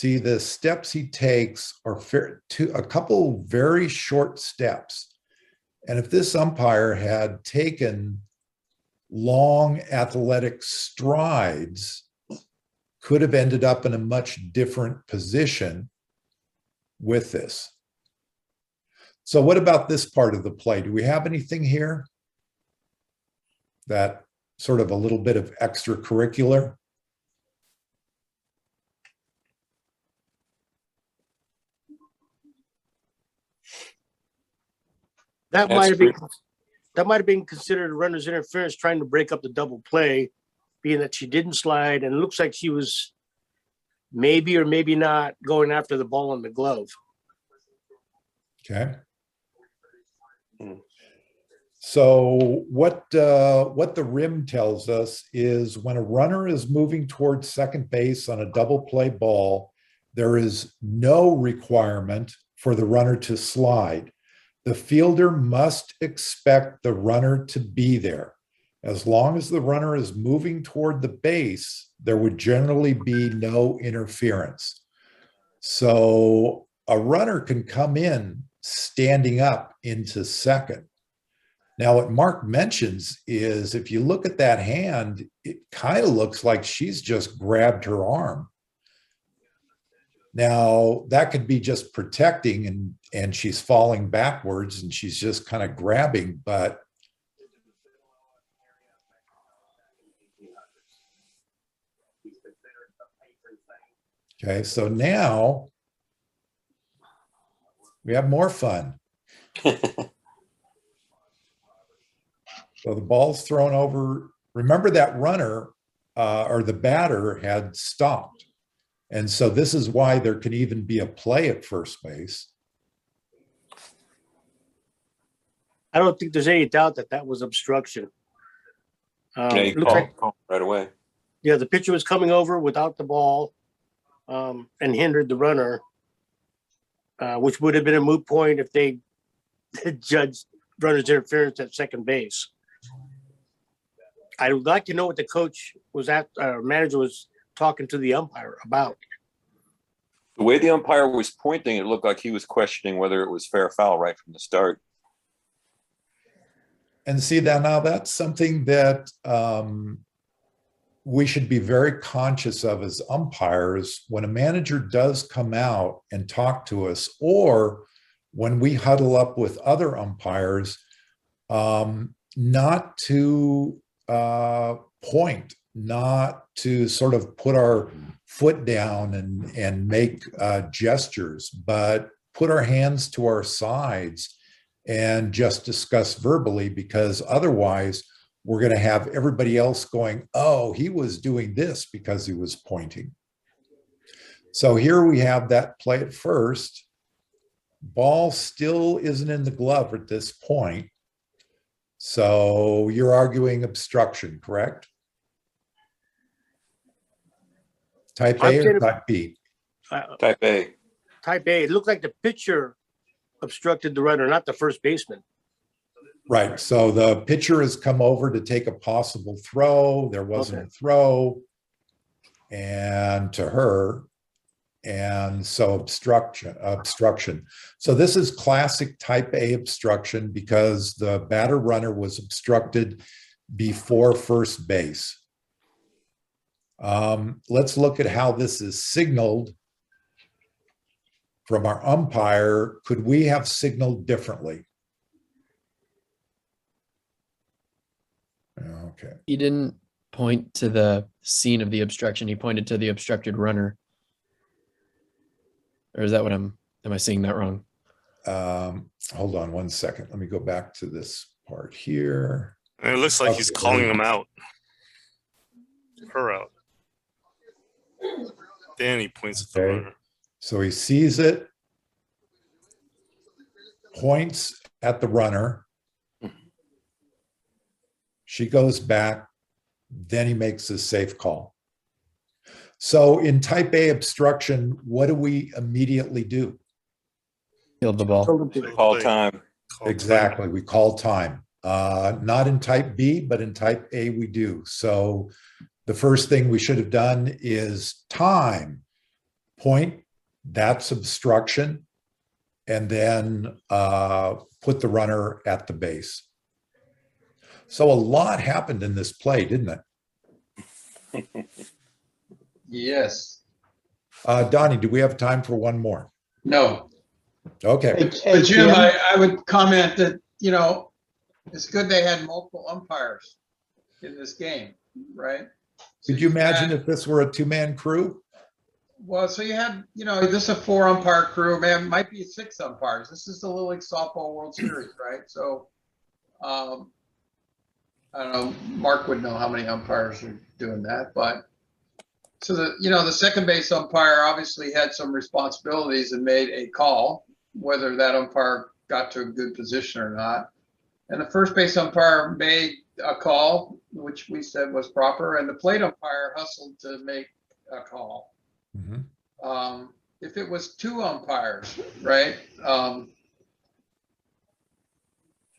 the steps he takes are a couple very short steps. And if this umpire had taken long athletic strides, could have ended up in a much different position with this. So what about this part of the play? Do we have anything here that sort of a little bit of extracurricular? That That's might have been true. that might have been considered a runner's interference, trying to break up the double play, being that she didn't slide, and it looks like she was maybe or maybe not going after the ball in the glove. Okay. Hmm. So what the rim tells us is when a runner is moving towards second base on a double play ball, there is no requirement for the runner to slide. The fielder must expect the runner to be there. As long as the runner is moving toward the base, there would generally be no interference. So a runner can come in standing up into second. Now, what Mark mentions is if you look at that hand, it kind of looks like she's just grabbed her arm. Now, that could be just protecting and she's falling backwards and she's just kind of grabbing, but okay, so now we have more fun. So the ball's thrown over. Remember that runner or the batter had stopped. And so this is why there can even be a play at first base. I don't think there's any doubt that that was obstruction. Yeah, you Looks like, call right away. yeah, the pitcher was coming over without the ball and hindered the runner, which would have been a moot point if they judged runner's interference at second base. I would like to know what the coach was manager was talking to the umpire about. The way the umpire was pointing, it looked like he was questioning whether it was fair foul right from the start. And see that now that's something that we should be very conscious of as umpires when a manager does come out and talk to us, or when we huddle up with other umpires, not to point, not to sort of put our foot down and make gestures, but put our hands to our sides and just discuss verbally, because otherwise we're going to have everybody else going, oh, he was doing this because he was pointing. So here we have that play at first. Ball still isn't in the glove at this point. So you're arguing obstruction, correct? Type A or type B? Type A. Type A, it looked like the pitcher obstructed the runner, not the first baseman. Right. So the pitcher has come over to take a possible throw. There wasn't a throw, and to her, and so obstruction. So this is classic type A obstruction because the batter runner was obstructed before first base. Let's look at how this is signaled from our umpire. Could we have signaled differently? Okay. He didn't point to the scene of the obstruction. He pointed to the obstructed runner. Or is that what am I seeing that wrong? Hold on one second. Let me go back to this part here. And it looks like he's calling him out. Her out. Then he points at the runner. So he sees it, points at the runner. She goes back, then he makes a safe call. So in type A obstruction, what do we immediately do? Field the ball. Call time. Exactly, we call time. Not in type B, but in type A we do. So the first thing we should have done is time, point, that's obstruction, and then put the runner at the base. So a lot happened in this play, didn't it? Yes. Donnie, do we have time for one more? No. Okay. But Jim, I would comment that, you know, it's good they had multiple umpires in this game, right? Could you imagine if this were a two-man crew? Well, so you had, you know, this is a 4-umpire crew, man, might be 6 umpires. This is the Little League Softball World Series, right? So, I don't know, Mark would know how many umpires are doing that, but so the second base umpire obviously had some responsibilities and made a call, whether that umpire got to a good position or not. And the first base umpire made a call, which we said was proper, and the plate umpire hustled to make a call. Mm-hmm. If it was 2 umpires, right?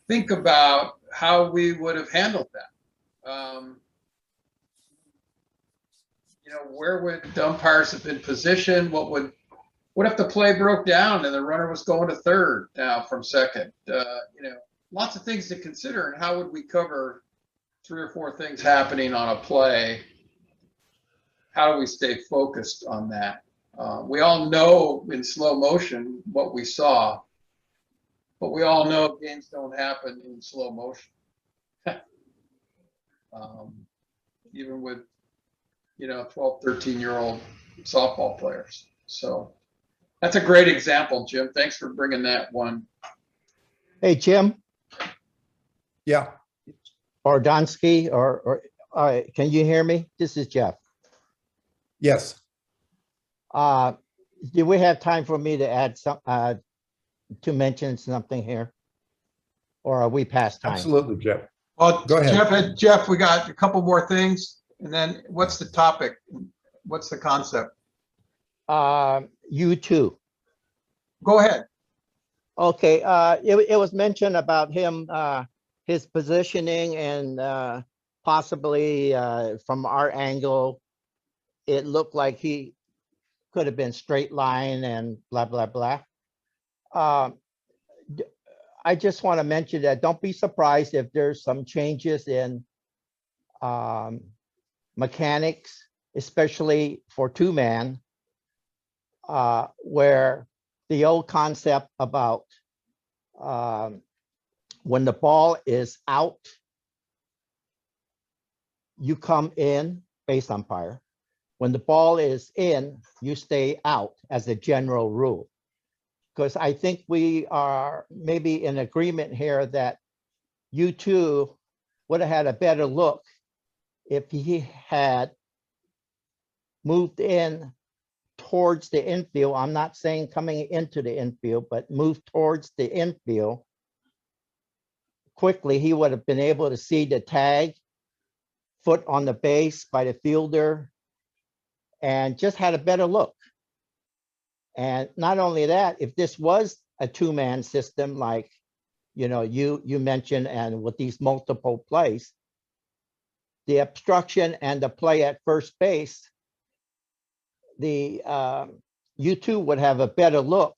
Think about how we would have handled that. You know, where would the umpires have been positioned? What if the play broke down and the runner was going to third now from second? You know, lots of things to consider. And how would we cover 3 or 4 things happening on a play? How do we stay focused on that? We all know in slow motion what we saw, but we all know games don't happen in slow motion. Even with, you know, 12, 13-year-old softball players. So that's a great example, Jim. Thanks for bringing that one. Hey, Jim Yeah. or Donsky, or can you hear me? This is Jeff. Yes. Do we have time for me to add some, to mention something here? Or are we past time? Absolutely, Jeff. Well, Go ahead. Jeff, we got a couple more things. And then what's the topic? What's the concept? You too. Go ahead. Okay, it was mentioned about him, his positioning and possibly from our angle, it looked like he could have been straight line and blah, blah, blah. I just want to mention that don't be surprised if there's some changes in mechanics, especially for two-man, where the old concept about when the ball is out, you come in, base umpire. When the ball is in, you stay out as a general rule. Because I think we are maybe in agreement here that you two would have had a better look if he had moved in towards the infield. I'm not saying coming into the infield, but moved towards the infield. Quickly, he would have been able to see the tag, foot on the base by the fielder, and just had a better look. And not only that, if this was a two-man system, like you mentioned, and with these multiple plays, the obstruction and the play at first base, the you two would have a better look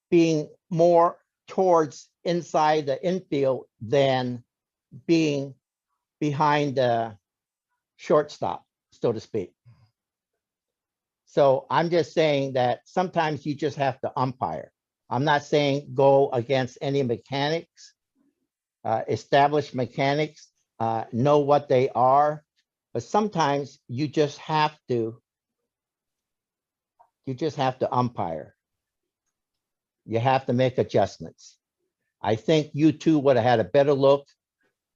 being more towards inside the infield than being behind the shortstop, so to speak. So I'm just saying that sometimes you just have to umpire. I'm not saying go against any mechanics, established mechanics, know what they are, but sometimes you just have to umpire. You have to make adjustments. I think you two would have had a better look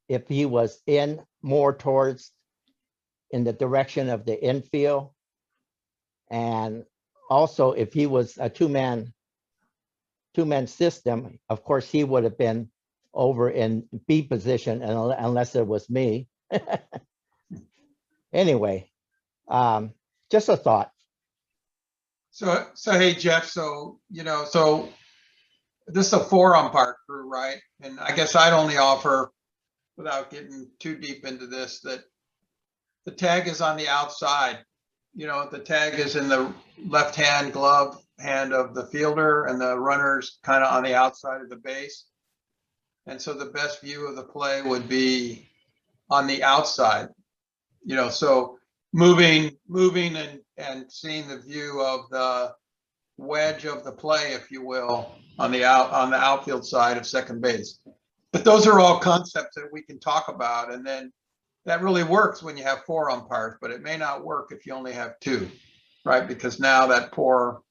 if he was in more towards in the direction of the infield. And also if he was a two-man system, of course, he would have been over in B position unless it was me. Anyway, just a thought. So hey, Jeff, so this is a 4-umpire crew, right? And I guess I'd only offer, without getting too deep into this, that the tag is on the outside. The tag is in the left-hand glove hand of the fielder, and the runner's kind of on the outside of the base. And so the best view of the play would be on the outside, so moving and seeing the view of the wedge of the play, if you will, on the outfield side of second base. But those are all concepts that we can talk about. And then that really works when you have 4 umpires, but it may not work if you only have 2, right? Because now that poor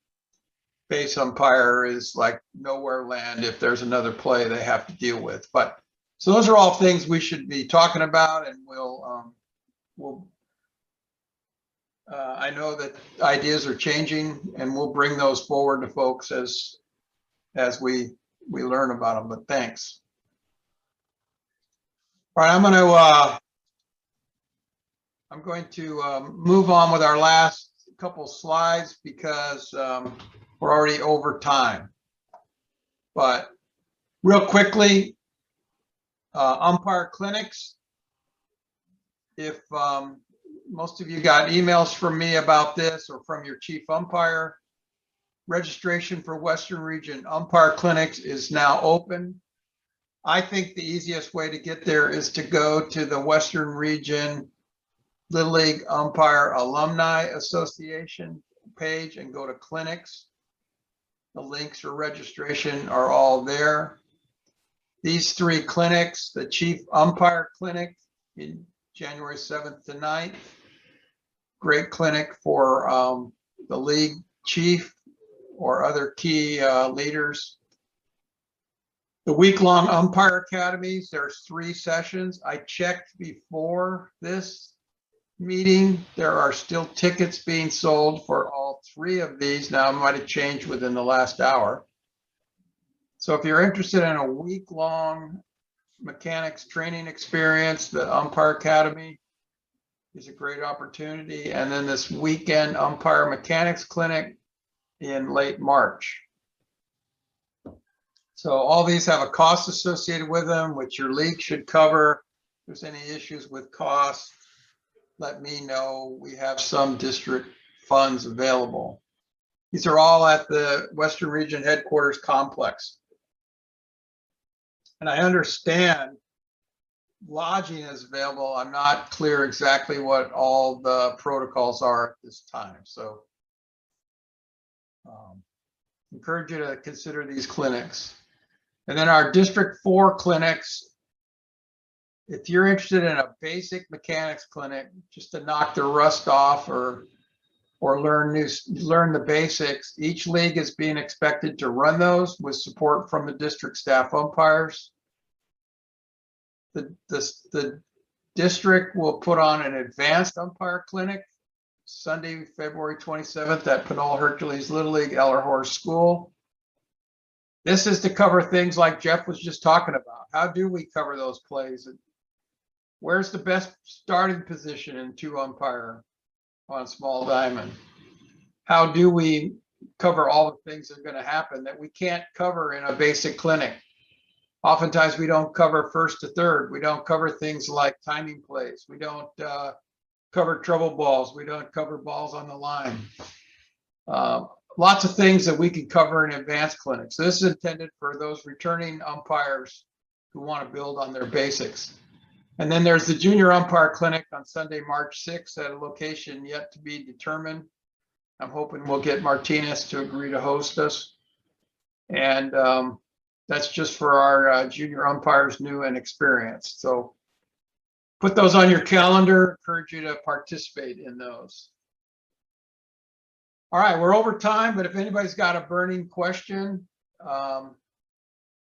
base umpire is like nowhere land if there's another play they have to deal with. But so those are all things we should be talking about, and I know that ideas are changing, and we'll bring those forward to folks as we learn about them. But thanks. All right, I'm going to move on with our last couple slides because we're already over time. But real quickly, umpire clinics. If most of you got emails from me about this or from your chief umpire, registration for Western Region umpire clinics is now open. I think the easiest way to get there is to go to the Western Region Little League Umpire Alumni Association page and go to clinics. The links for registration are all there. These 3 clinics, the Chief Umpire Clinic in January 7th to 9th, great clinic for the league chief or other key leaders. The week-long umpire academies, there's 3 sessions. I checked before this meeting. There are still tickets being sold for all 3 of these. Now, it might have changed within the last hour. So if you're interested in a week-long mechanics training experience, the Umpire Academy is a great opportunity. And then this weekend Umpire Mechanics Clinic in late March. So all these have a cost associated with them, which your league should cover. If there's any issues with cost, let me know. We have some district funds available. These are all at the Western Region Headquarters Complex. And I understand lodging is available. I'm not clear exactly what all the protocols are at this time. So encourage you to consider these clinics. And then our District 4 clinics, if you're interested in a basic mechanics clinic, just to knock the rust off or learn the basics, each league is being expected to run those with support from the district staff umpires. The district will put on an advanced umpire clinic Sunday, February 27th at Pinole Hercules Little League, Eller Horse School. This is to cover things like Jeff was just talking about. How do we cover those plays? Where's the best starting position in 2-umpire on small diamond? How do we cover all the things that are going to happen that we can't cover in a basic clinic? Oftentimes we don't cover first to third. We don't cover things like timing plays. We don't cover trouble balls. We don't cover balls on the line. Lots of things that we can cover in advanced clinics. So this is intended for those returning umpires who want to build on their basics. And then there's the junior umpire clinic on Sunday, March 6th at a location yet to be determined. I'm hoping we'll get Martinez to agree to host us. And that's just for our junior umpires, new and experienced. So put those on your calendar. Encourage you to participate in those. All right, we're over time, but if anybody's got a burning question,